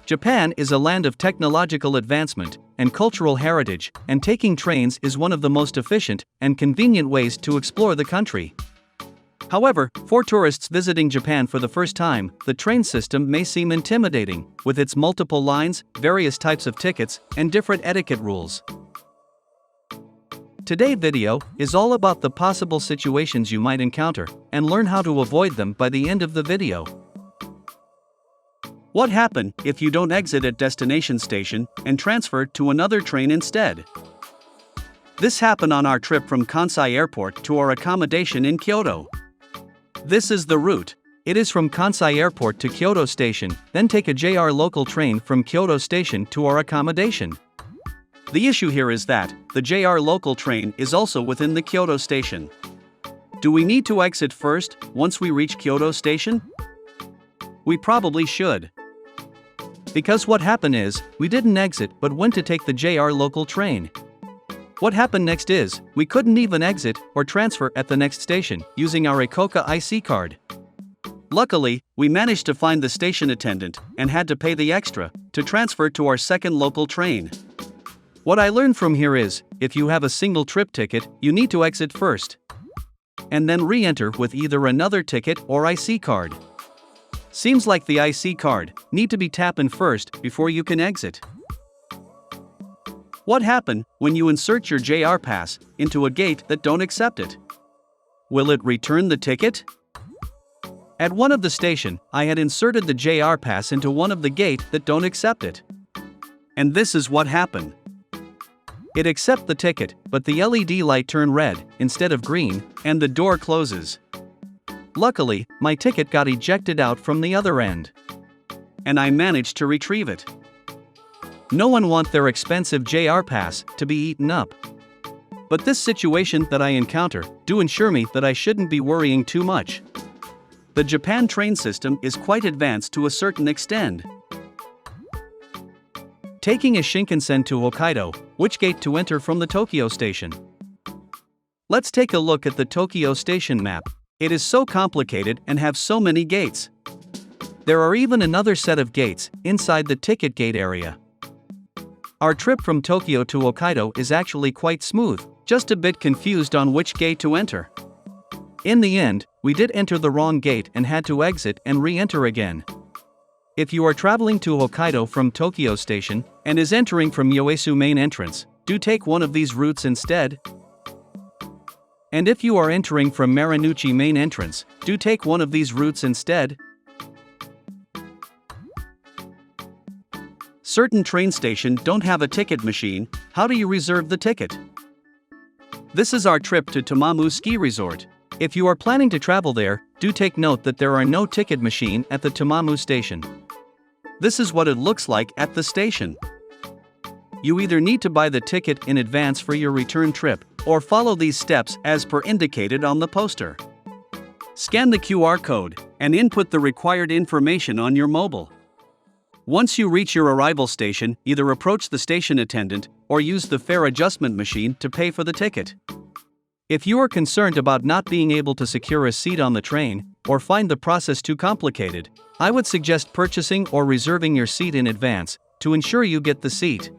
Japan is a land of technological advancement and cultural heritage, and taking trains is one of the most efficient and convenient ways to explore the country. However, for tourists visiting Japan for the first time, the train system may seem intimidating, with its multiple lines, various types of tickets, and different etiquette rules. Today's video is all about the possible situations you might encounter, and learn how to avoid them by the end of the video. What happens if you don't exit at destination station and transfer to another train instead? This happened on our trip from Kansai Airport to our accommodation in Kyoto. This is the route. It is from Kansai Airport to Kyoto Station, then take a JR local train from Kyoto Station to our accommodation. The issue here is that the JR local train is also within the Kyoto Station. Do we need to exit first once we reach Kyoto Station? We probably should. Because what happened is, we didn't exit but went to take the JR local train. What happened next is, we couldn't even exit or transfer at the next station using our Ecoca IC card. Luckily, we managed to find the station attendant and had to pay the extra to transfer to our second local train. What I learned from here is, if you have a single trip ticket, you need to exit first and then re-enter with either another ticket or IC card. Seems like the IC card need to be tapped in first before you can exit. What happens when you insert your JR pass into a gate that don't accept it? Will it return the ticket? At one of the station, I had inserted the JR pass into one of the gate that don't accept it. And this is what happened. It accept the ticket, but the LED light turn red instead of green, and the door closes. Luckily, my ticket got ejected out from the other end. And I managed to retrieve it. No one wants their expensive JR pass to be eaten up. But this situation that I encounter do ensure me that I shouldn't be worrying too much. The Japan train system is quite advanced to a certain extent. Taking a Shinkansen to Hokkaido, which gate to enter from the Tokyo station? Let's take a look at the Tokyo station map. It is so complicated and have so many gates. There are even another set of gates inside the ticket gate area. Our trip from Tokyo to Hokkaido is actually quite smooth, just a bit confused on which gate to enter. In the end, we did enter the wrong gate and had to exit and re-enter again. If you are traveling to Hokkaido from Tokyo Station and is entering from Yoesu main entrance, do take one of these routes instead. And if you are entering from Marunouchi main entrance, do take one of these routes instead. Certain train stations don't have a ticket machine. How do you reserve the ticket? This is our trip to Tamamu Ski Resort. If you are planning to travel there, do take note that there are no ticket machine at the Tamamu station. This is what it looks like at the station. You either need to buy the ticket in advance for your return trip, or follow these steps as per indicated on the poster. Scan the QR code and input the required information on your mobile. Once you reach your arrival station, either approach the station attendant or use the fare adjustment machine to pay for the ticket. If you are concerned about not being able to secure a seat on the train, or find the process too complicated, I would suggest purchasing or reserving your seat in advance to ensure you get the seat.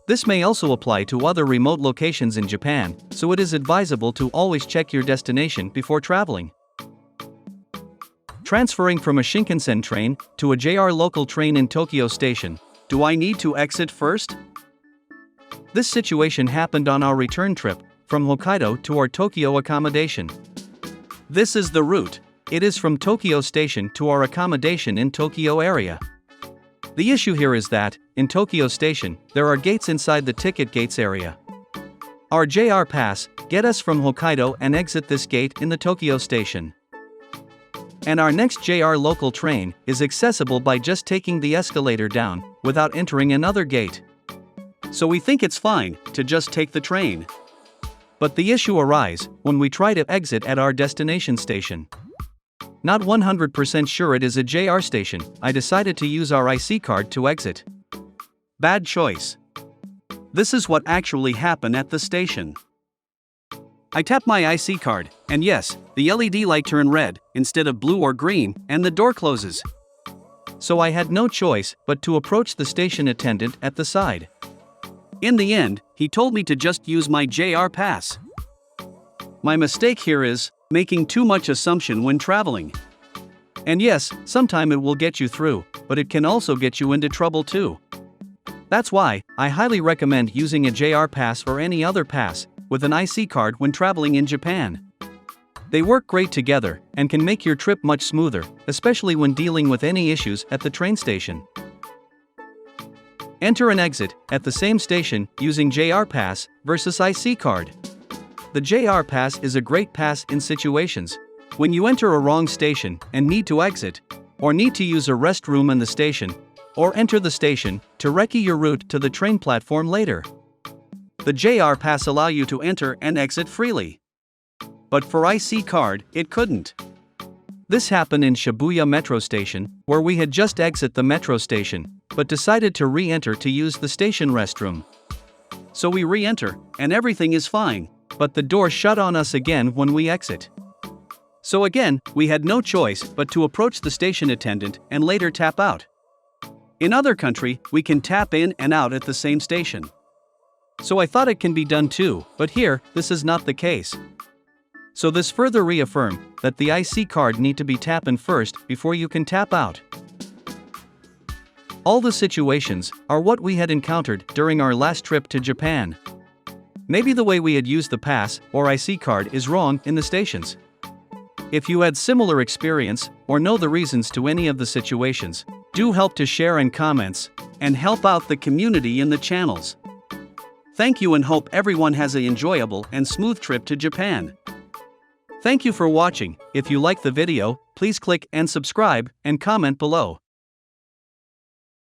This may also apply to other remote locations in Japan, so it is advisable to always check your destination before traveling. Transferring from a Shinkansen train to a JR local train in Tokyo Station, do I need to exit first? This situation happened on our return trip from Hokkaido to our Tokyo accommodation. This is the route. It is from Tokyo Station to our accommodation in Tokyo area. The issue here is that, in Tokyo Station, there are gates inside the ticket gates area. Our JR pass get us from Hokkaido and exit this gate in the Tokyo Station. And our next JR local train is accessible by just taking the escalator down without entering another gate. So we think it's fine to just take the train. But the issue arises when we try to exit at our destination station. Not 100% sure it is a JR station, I decided to use our IC card to exit. Bad choice. This is what actually happened at the station. I tap my IC card, and yes, the LED light turned red instead of blue or green, and the door closes. so I had no choice but to approach the station attendant at the side. In the end, he told me to just use my JR pass. My mistake here is making too much assumption when traveling. And yes, sometime it will get you through, but it can also get you into trouble too. That's why I highly recommend using a JR pass or any other pass with an IC card when traveling in Japan. They work great together and can make your trip much smoother, especially when dealing with any issues at the train station. Enter and exit at the same station using JR pass versus IC card. The JR pass is a great pass in situations when you enter a wrong station and need to exit, or need to use a restroom in the station, or enter the station to recce your route to the train platform later. The JR pass allow you to enter and exit freely. But for IC card, it couldn't. This happened in Shibuya metro station, where we had just exit the metro station, but decided to re-enter to use the station restroom. So we re-enter, and everything is fine, but the door shut on us again when we exit. So again, we had no choice but to approach the station attendant and later tap out. In other country, we can tap in and out at the same station. So I thought it can be done too, but here, this is not the case. So this further reaffirmed that the IC card need to be tapped in first before you can tap out. All the situations are what we had encountered during our last trip to Japan. Maybe the way we had used the pass or IC card is wrong in the stations. If you had similar experience or know the reasons to any of the situations, do help to share in comments and help out the community in the channels. Thank you and hope everyone has an enjoyable and smooth trip to Japan. Thank you for watching. If you like the video, please click and subscribe and comment below.